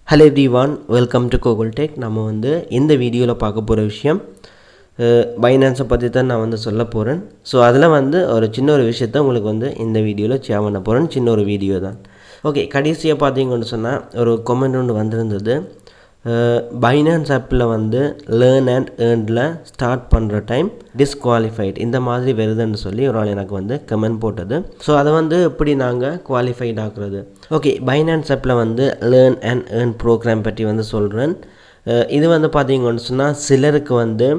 Hello everyone, welcome to Kokul Tech. நம்ம வந்து இந்த வீடியோவில் பார்க்க போகிற விஷயம் பைனான்ஸை பற்றி தான் நான் வந்து சொல்ல போகிறேன். ஸோ அதில் வந்து ஒரு சின்ன ஒரு விஷயத்தை உங்களுக்கு வந்து இந்த வீடியோவில் ஷேர் பண்ண போகிறேன். சின்ன ஒரு வீடியோ தான். ஓகே, கடைசியாக பார்த்தீங்கன்னு சொன்னால் ஒரு கமெண்ட் ஒன்று வந்திருந்தது. பைனான்ஸ் ஆப்பில் வந்து லேர்ன் அண்ட் ஏர்னில் ஸ்டார்ட் பண்ணுற டைம் டிஸ்குவாலிஃபைட் இந்த மாதிரி வருதுன்னு சொல்லி ஒரு ஆள் எனக்கு வந்து கமெண்ட் போட்டது. ஸோ அதை வந்து எப்படி நாங்கள் குவாலிஃபைட் ஆக்குறது? ஓகே, பைனான்ஸ் ஆப்பில் வந்து லேர்ன் அண்ட் ஏர்ன் ப்ரோக்ராம் பற்றி வந்து சொல்கிறேன். இது வந்து பார்த்தீங்கன்னு சொன்னால் சிலருக்கு வந்து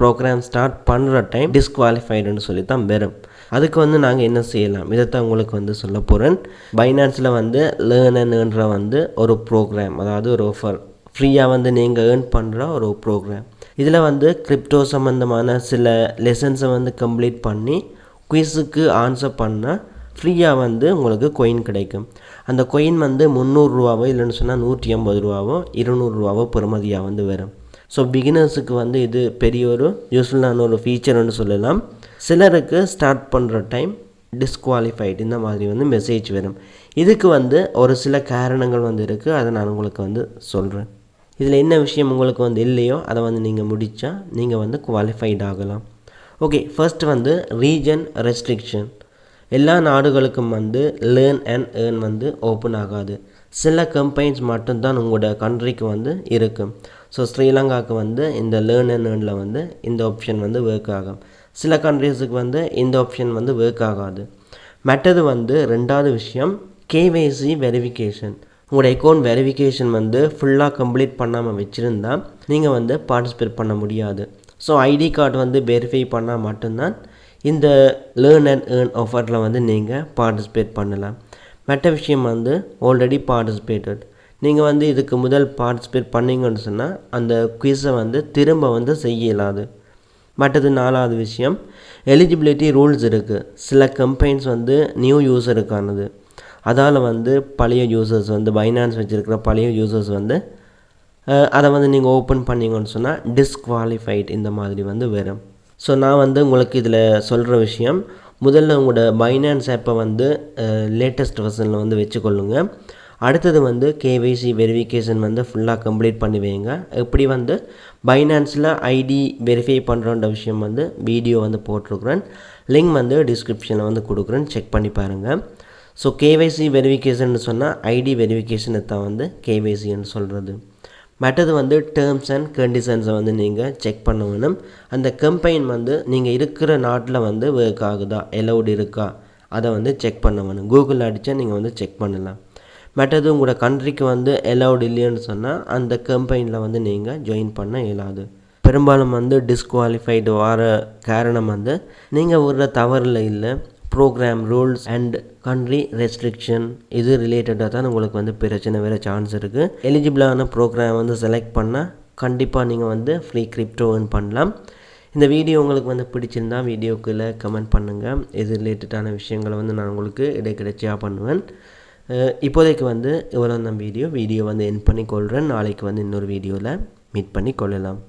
ப்ரோக்ராம் ஸ்டார்ட் பண்ணுற டைம் டிஸ்குவாலிஃபைடுன்னு சொல்லி தான் வரும். அதுக்கு வந்து நாங்கள் என்ன செய்யலாம் இதைத்தான் உங்களுக்கு வந்து சொல்ல போகிறேன். பைனான்ஸில் வந்து லேர்ன் அண்ட் ஏர்ன்ற வந்து ஒரு ப்ரோக்ராம், அதாவது ஒரு ஆஃபர், ஃப்ரீயாக வந்து நீங்கள் ஏர்ன் பண்ணுற ஒரு ப்ரோக்ராம். இதில் வந்து கிரிப்டோ சம்மந்தமான சில லெசன்ஸை வந்து கம்ப்ளீட் பண்ணி குயிஸுக்கு ஆன்சர் பண்ணால் ஃப்ரீயாக வந்து உங்களுக்கு கொயின் கிடைக்கும். அந்த கொயின் வந்து 300 ரூபாவோ இல்லைன்னு சொன்னால் 150 ரூபாவோ 200 ரூபாவோ பெறுமதியாக வந்து வரும். ஸோ பிகினர்ஸுக்கு வந்து இது பெரிய ஒரு யூஸ்ஃபுல்லான ஒரு ஃபீச்சர்னு சொல்லலாம். சிலருக்கு ஸ்டார்ட் பண்ணுற டைம் டிஸ்குவாலிஃபைட் இந்த மாதிரி வந்து மெசேஜ் வரும். இதுக்கு வந்து ஒரு சில காரணங்கள் வந்து இருக்குது, அதை நான் உங்களுக்கு வந்து சொல்கிறேன். இதில் என்ன விஷயம் உங்களுக்கு வந்து இல்லையோ அதை வந்து நீங்கள் முடித்தா நீங்கள் வந்து குவாலிஃபைட் ஆகலாம். ஓகே, ஃபர்ஸ்ட் வந்து ரீஜன் ரெஸ்ட்ரிக்ஷன். எல்லா நாடுகளுக்கும் வந்து லேர்ன் அண்ட் ஏர்ன் வந்து ஓப்பன் ஆகாது. சில கம்பெனிஸ் மட்டும்தான் உங்களோட கண்ட்ரிக்கு வந்து இருக்கும். ஸோ ஸ்ரீலங்காவுக்கு வந்து இந்த லேர்ன் அண்ட் ஏர்னில் வந்து இந்த ஆப்ஷன் வந்து ஒர்க் ஆகும். சில கண்ட்ரீஸுக்கு வந்து இந்த ஆப்ஷன் வந்து ஒர்க் ஆகாது. மற்றது வந்து ரெண்டாவது விஷயம் கேவைசி வெரிஃபிகேஷன். உங்களோட அக்கௌண்ட் வெரிஃபிகேஷன் வந்து ஃபுல்லாக கம்ப்ளீட் பண்ணாமல் வச்சுருந்தா நீங்கள் வந்து பார்ட்டிசிபேட் பண்ண முடியாது. ஸோ ஐடி கார்டு வந்து வெரிஃபை பண்ணால் மட்டும்தான் இந்த லேர்ன் அண்ட் ஏர்ன் ஆஃபரில் வந்து நீங்கள் பார்ட்டிசிபேட் பண்ணலாம். மற்ற விஷயம் வந்து ஆல்ரெடி பார்ட்டிசிபேட்டட். நீங்கள் வந்து இதுக்கு முதல் பார்ட்டிசிபேட் பண்ணிங்கன்னு சொன்னால் அந்த குவிஸை வந்து திரும்ப வந்து செய்ய இயலாது. மற்றது நாலாவது விஷயம் எலிஜிபிலிட்டி ரூல்ஸ் இருக்குது. சில கம்பெனிஸ் வந்து நியூ யூஸருக்கானது. அதால் வந்து பழைய யூசர்ஸ் வந்து பைனான்ஸ் வச்சுருக்கிற பழைய யூசர்ஸ் வந்து அதை வந்து நீங்கள் ஓப்பன் பண்ணிங்கன்னு சொன்னால் டிஸ்குவாலிஃபைட் இந்த மாதிரி வந்து வரும். ஸோ நான் வந்து உங்களுக்கு இதில் சொல்கிற விஷயம், முதல்ல உங்களோட பைனான்ஸ் ஆப்பை வந்து லேட்டஸ்ட் வெர்ஷனில் வந்து வச்சுக்கொள்ளுங்க. அடுத்தது வந்து கேவைசி வெரிஃபிகேஷன் வந்து ஃபுல்லாக கம்ப்ளீட் பண்ணி வைங்க. எப்படி வந்து பைனான்ஸில் ஐடி வெரிஃபை பண்ணுறன்ற விஷயம் வந்து வீடியோ வந்து போட்டிருக்குறேன். லிங்க் வந்து டிஸ்கிரிப்ஷனில் வந்து கொடுக்குறேன், செக் பண்ணி பாருங்கள். ஸோ கேவைசி வெரிஃபிகேஷன் சொன்னால் ஐடி வெரிஃபிகேஷனை தான் வந்து கேவைசின்னு சொல்கிறது. மற்றது வந்து டேர்ம்ஸ் அண்ட் கண்டிஷன்ஸை வந்து நீங்கள் செக் பண்ண வேணும். அந்த கம்பெனி வந்து நீங்கள் இருக்கிற நாட்டில் வந்து ஒர்க் ஆகுதா, எலவுட் இருக்கா, அதை வந்து செக் பண்ண வேணும். கூகுளில் அடித்தா நீங்கள் வந்து செக் பண்ணலாம். மற்றது உங்களோட கண்ட்ரிக்கு வந்து எலவுட் இல்லைன்னு சொன்னால் அந்த கம்பெனியில் வந்து நீங்கள் ஜாயின் பண்ண இயலாது. பெரும்பாலும் வந்து டிஸ்குவாலிஃபைடு வர காரணம் வந்து நீங்கள் ஒரு தவறில் இல்லை, programme rules and country restriction இது ரிலேட்டடாக தான் உங்களுக்கு வந்து பிரச்சனை வேறு சான்ஸ் இருக்குது. எலிஜிபிளான ப்ரோக்ராம் வந்து செலக்ட் பண்ணால் கண்டிப்பாக நீங்கள் வந்து ஃப்ரீ கிரிப்டோ ஏர்ன் பண்ணலாம். இந்த வீடியோ உங்களுக்கு வந்து பிடிச்சிருந்தா வீடியோக்குள்ளே கமெண்ட் பண்ணுங்கள். இது ரிலேட்டடான விஷயங்களை வந்து நான் உங்களுக்கு இடைக்கிட ஷேர் பண்ணுவேன். இப்போதைக்கு வந்து இவ்வளோ தான் வீடியோ வந்து எண்ட் பண்ணி கொள்கிறேன். நாளைக்கு வந்து இன்னொரு வீடியோவில் மீட் பண்ணி கொள்ளலாம்.